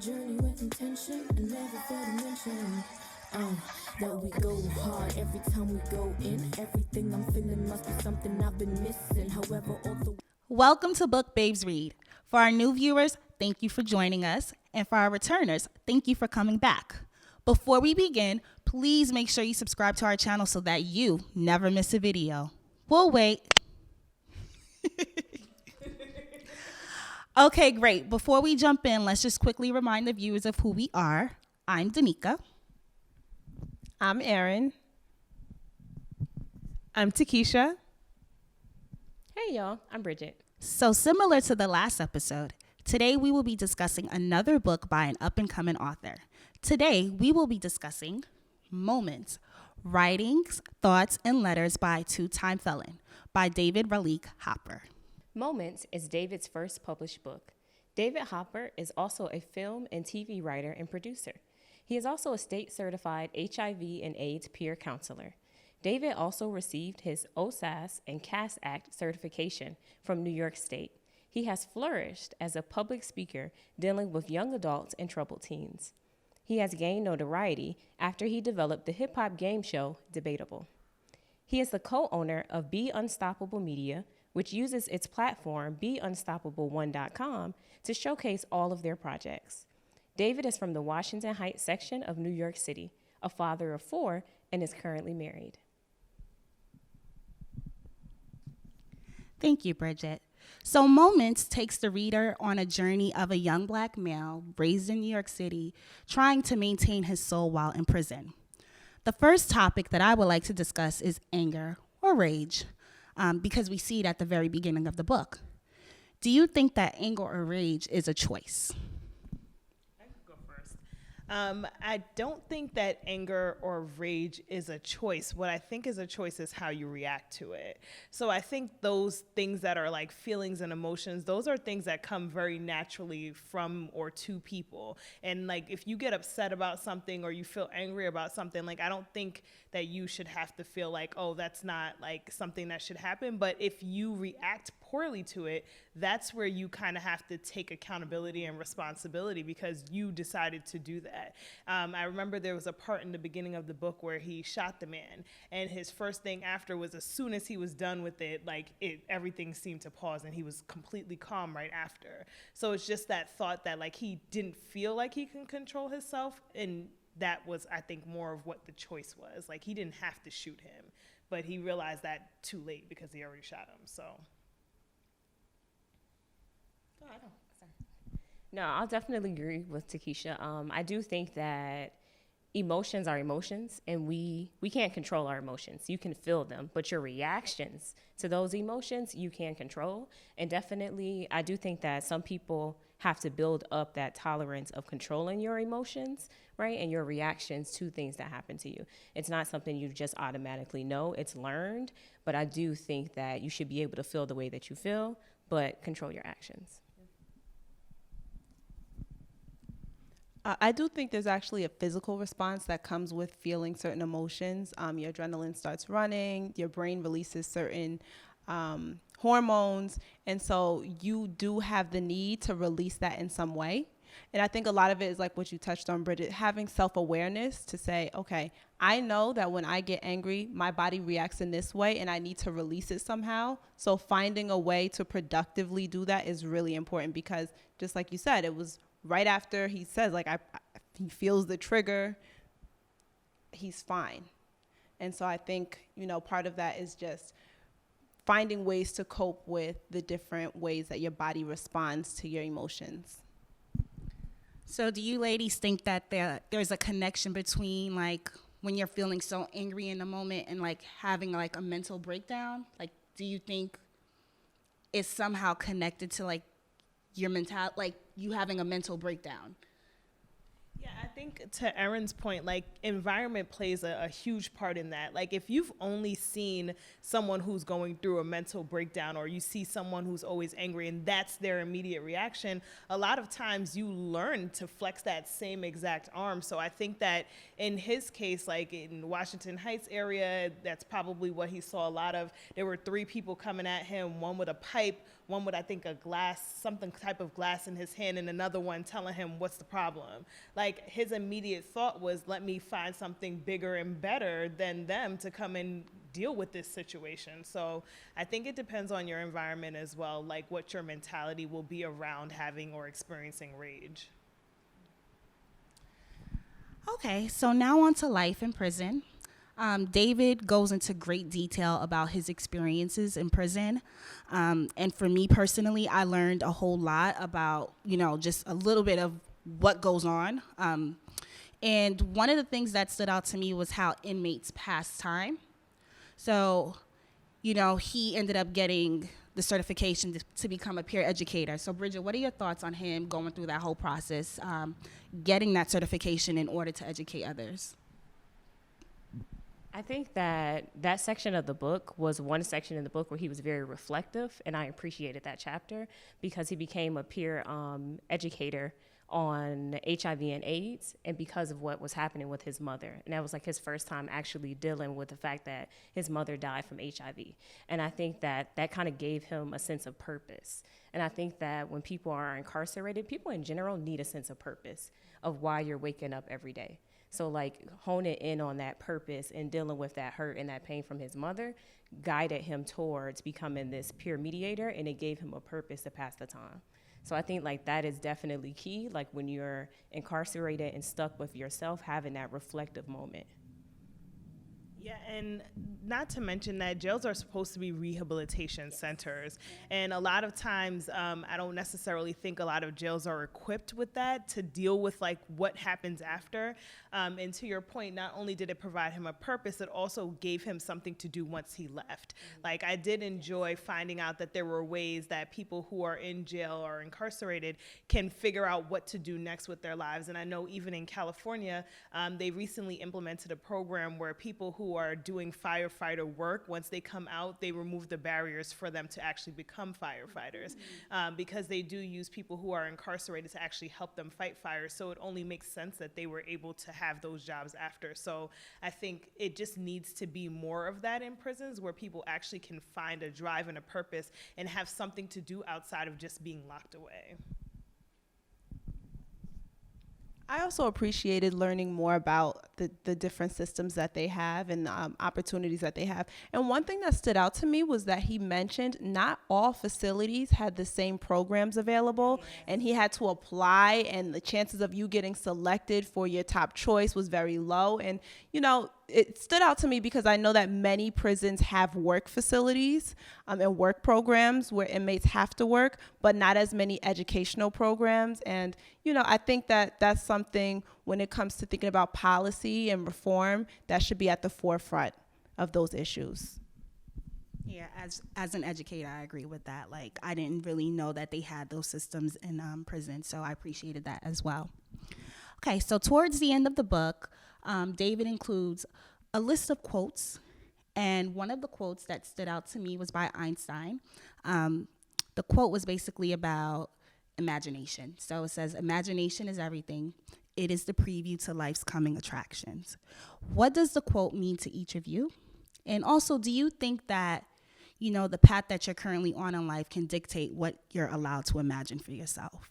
journey with intention and never fail to mention that we go hard every time we go in. Everything I'm feeling must be something I've been missing. However, all the Welcome to Book Babes Read. For our new viewers, thank you for joining us. And for our returners, thank you for coming back. Before we begin, please make sure you subscribe to our channel so that you never miss a video. We'll wait. Okay, great. Before we jump in, let's just quickly remind the viewers of who we are. I'm Danica. I'm Erin. I'm Takesha. Hey y'all, I'm Bridget. So similar to the last episode, today we will be discussing another book by an up-and-coming author. Today we will be discussing Moments, Writings, Thoughts, and Letters by Two-Time Felon by David Ralik Hopper. Moments is David's first published book. David Hopper is also a film and TV writer and producer. He is also a state-certified HIV and AIDS peer counselor. David also received his OSAS and CAS Act certification from New York State. He has flourished as a public speaker dealing with young adults and troubled teens. He has gained notoriety after he developed the hip-hop game show Debatable. He is the co-owner of Be Unstoppable Media, which uses its platform, BeUnstoppable1.com, to showcase all of their projects. David is from the Washington Heights section of New York City, a father of 4, and is currently married. Thank you, Bridget. So Moments takes the reader on a journey of a young black male raised in New York City, trying to maintain his soul while in prison. The first topic that I would like to discuss is anger or rage. Because we see it at the very beginning of the book. Do you think that anger or rage is a choice? I can go first. I don't think that anger or rage is a choice. What I think is a choice is how you react to it. So I think those things that are like feelings and emotions, those are things that come very naturally from or to people. And like if you get upset about something or you feel angry about something, like I don't think that you should have to feel like, oh, that's not like something that should happen. But if you react poorly to it, that's where you kind of have to take accountability and responsibility because you decided to do that. I remember there was a part in the beginning of the book where he shot the man, and his first thing after was as soon as he was done with it, everything seemed to pause and he was completely calm right after. So it's just that thought that like he didn't feel like he can control himself, and that was, I think, more of what the choice was. Like he didn't have to shoot him, but he realized that too late because he already shot him. So. No, I'll definitely agree with Takesha. I do think that emotions are emotions, and we can't control our emotions. You can feel them, but your reactions to those emotions you can control. And definitely, I do think that some people have to build up that tolerance of controlling your emotions, right, and your reactions to things that happen to you. It's not something you just automatically know. It's learned, but I do think that you should be able to feel the way that you feel, but control your actions. I do think there's actually a physical response that comes with feeling certain emotions. Your adrenaline starts running, your brain releases certain hormones, and so you do have the need to release that in some way. And I think a lot of it is like what you touched on, Bridget, having self-awareness to say, okay, I know that when I get angry, my body reacts in this way and I need to release it somehow. So finding a way to productively do that is really important because just like you said, it was right after he says, like, he feels the trigger, he's fine. And so I think, part of that is just finding ways to cope with the different ways that your body responds to your emotions. So do you ladies think that there's a connection between like when you're feeling so angry in the moment and like having like a mental breakdown? Like, do you think it's somehow connected to like your mental, like you having a mental breakdown? Yeah, I think to Erin's point, like environment plays a huge part in that. Like if you've only seen someone who's going through a mental breakdown, or you see someone who's always angry and that's their immediate reaction, a lot of times you learn to flex that same exact arm. So I think that in his case, like in Washington Heights area, that's probably what he saw a lot of. There were 3 people coming at him, one with a pipe, one with, I think, a glass, something type of glass in his hand, and another one telling him, what's the problem? Like, his immediate thought was, let me find something bigger and better than them to come and deal with this situation. So I think it depends on your environment as well, like what your mentality will be around having or experiencing rage. Okay, so now on to life in prison. David goes into great detail about his experiences in prison. And for me personally, I learned a whole lot about, just a little bit of what goes on. And one of the things that stood out to me was how inmates pass time. So, he ended up getting the certification to become a peer educator. So Bridget, what are your thoughts on him going through that whole process, getting that certification in order to educate others? I think that section of the book was one section in the book where he was very reflective, and I appreciated that chapter because he became a peer educator on HIV and AIDS, and because of what was happening with his mother. And that was like his first time actually dealing with the fact that his mother died from HIV. And I think that kind of gave him a sense of purpose. And I think that when people are incarcerated, people in general need a sense of purpose of why you're waking up every day. So like honing in on that purpose and dealing with that hurt and that pain from his mother guided him towards becoming this peer mediator, and it gave him a purpose to pass the time. So I think like that is definitely key, like when you're incarcerated and stuck with yourself, having that reflective moment. Yeah, and not to mention that jails are supposed to be rehabilitation centers. And a lot of times, I don't necessarily think a lot of jails are equipped with that to deal with like what happens after. And to your point, not only did it provide him a purpose, it also gave him something to do once he left. Like I did enjoy finding out that there were ways that people who are in jail or incarcerated can figure out what to do next with their lives. And I know even in California, they recently implemented a program where people who are doing firefighter work, once they come out, they remove the barriers for them to actually become firefighters, because they do use people who are incarcerated to actually help them fight fires. So it only makes sense that they were able to have those jobs after. So I think it just needs to be more of that in prisons where people actually can find a drive and a purpose and have something to do outside of just being locked away. I also appreciated learning more about the different systems that they have and opportunities that they have. And one thing that stood out to me was that he mentioned not all facilities had the same programs available, and he had to apply, and the chances of you getting selected for your top choice was very low. And, it stood out to me because I know that many prisons have work facilities and work programs where inmates have to work, but not as many educational programs. And, I think that that's something when it comes to thinking about policy and reform that should be at the forefront of those issues. Yeah, as an educator, I agree with that. Like, I didn't really know that they had those systems in prison, so I appreciated that as well. Okay, so towards the end of the book, David includes a list of quotes, and one of the quotes that stood out to me was by Einstein. The quote was basically about imagination. So it says, "Imagination is everything. It is the preview to life's coming attractions." What does the quote mean to each of you? And also, do you think that, the path that you're currently on in life can dictate what you're allowed to imagine for yourself?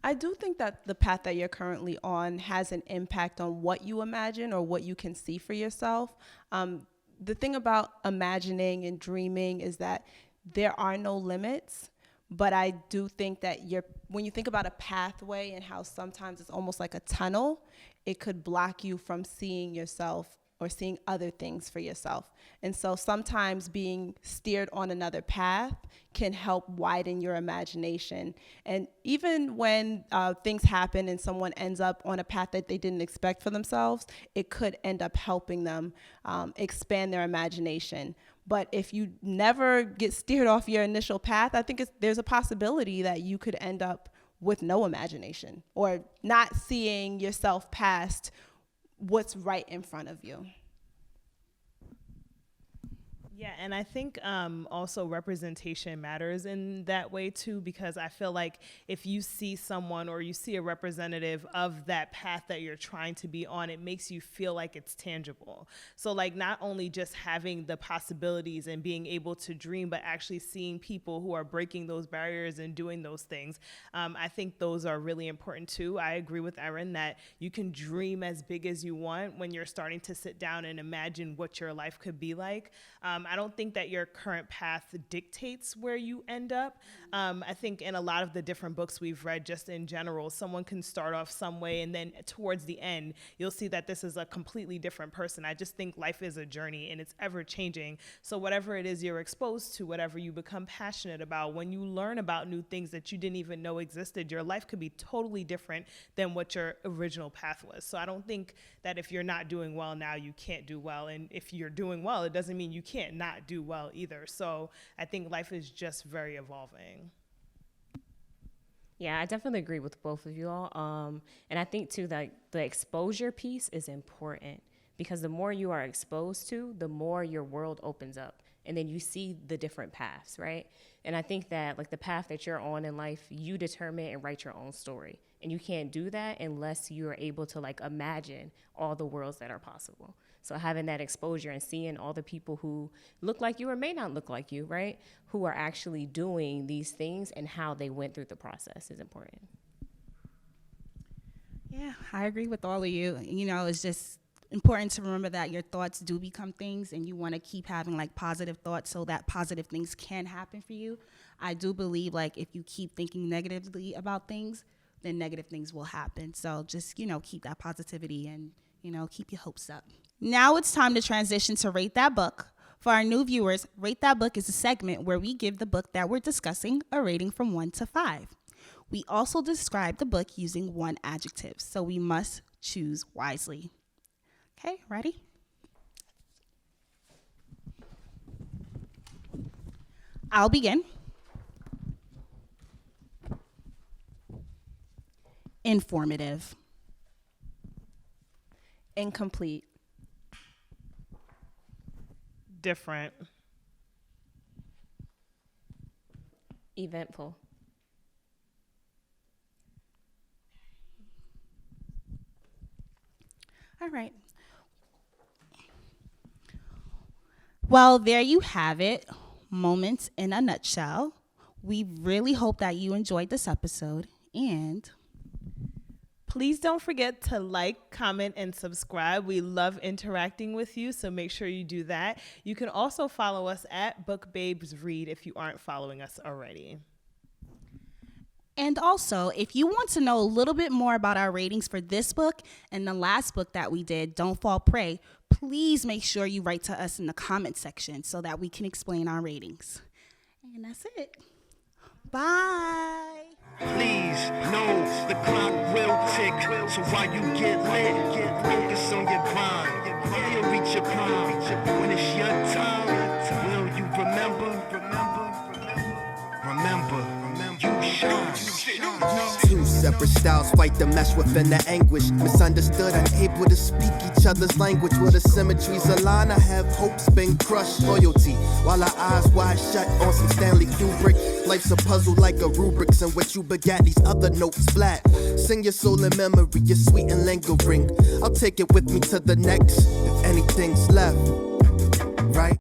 I do think that the path that you're currently on has an impact on what you imagine or what you can see for yourself. The thing about imagining and dreaming is that there are no limits, but I do think that when you think about a pathway and how sometimes it's almost like a tunnel, it could block you from seeing yourself or seeing other things for yourself. And so sometimes being steered on another path can help widen your imagination. And even when things happen and someone ends up on a path that they didn't expect for themselves, it could end up helping them expand their imagination. But if you never get steered off your initial path, I think there's a possibility that you could end up with no imagination or not seeing yourself past what's right in front of you. Yeah, and I think also representation matters in that way too, because I feel like if you see someone or you see a representative of that path that you're trying to be on, it makes you feel like it's tangible. So like not only just having the possibilities and being able to dream, but actually seeing people who are breaking those barriers and doing those things. I think those are really important too. I agree with Erin that you can dream as big as you want when you're starting to sit down and imagine what your life could be like. I don't think that your current path dictates where you end up. I think in a lot of the different books we've read, just in general, someone can start off some way and then towards the end, you'll see that this is a completely different person. I just think life is a journey and it's ever changing. So whatever it is you're exposed to, whatever you become passionate about, when you learn about new things that you didn't even know existed, your life could be totally different than what your original path was. So I don't think that if you're not doing well now, you can't do well. And if you're doing well, it doesn't mean you can't not do well either. So I think life is just very evolving. Yeah, I definitely agree with both of you all. And I think too that the exposure piece is important, because the more you are exposed to, the more your world opens up, and then you see the different paths, right? And I think that like the path that you're on in life, you determine and write your own story. And you can't do that unless you are able to like imagine all the worlds that are possible. So having that exposure and seeing all the people who look like you or may not look like you, right, who are actually doing these things and how they went through the process is important. Yeah, I agree with all of you. You know, it's just important to remember that your thoughts do become things, and you want to keep having like positive thoughts so that positive things can happen for you. I do believe like if you keep thinking negatively about things, then negative things will happen. So just, you know, keep that positivity and, you know, keep your hopes up. Now it's time to transition to Rate That Book. For our new viewers, Rate That Book is a segment where we give the book that we're discussing a rating from 1 to 5. We also describe the book using one adjective, so we must choose wisely. Okay, ready? I'll begin. Informative. Incomplete. Different. Eventful. All right. Well, there you have it. Moments in a nutshell. We really hope that you enjoyed this episode, and please don't forget to like, comment, and subscribe. We love interacting with you, so make sure you do that. You can also follow us at Book Babes Read if you aren't following us already. And also, if you want to know a little bit more about our ratings for this book and the last book that we did, Don't Fall Prey, please make sure you write to us in the comment section so that we can explain our ratings. And that's it. Bye. Please, no, the clock will tick. So while you get lit, focus on your grind. You'll reach your prime. When it's your time, will you remember? You shine. Two separate styles fight the mesh within the anguish. Misunderstood, unable to speak each other's language. Where the symmetries align, I have hopes been crushed. Loyalty, while our eyes wide shut on some Stanley Kubrick. Life's a puzzle like a rubrics in which you begat these other notes flat. Sing your soul in memory, it's sweet and lingering. I'll take it with me to the next, if anything's left, right?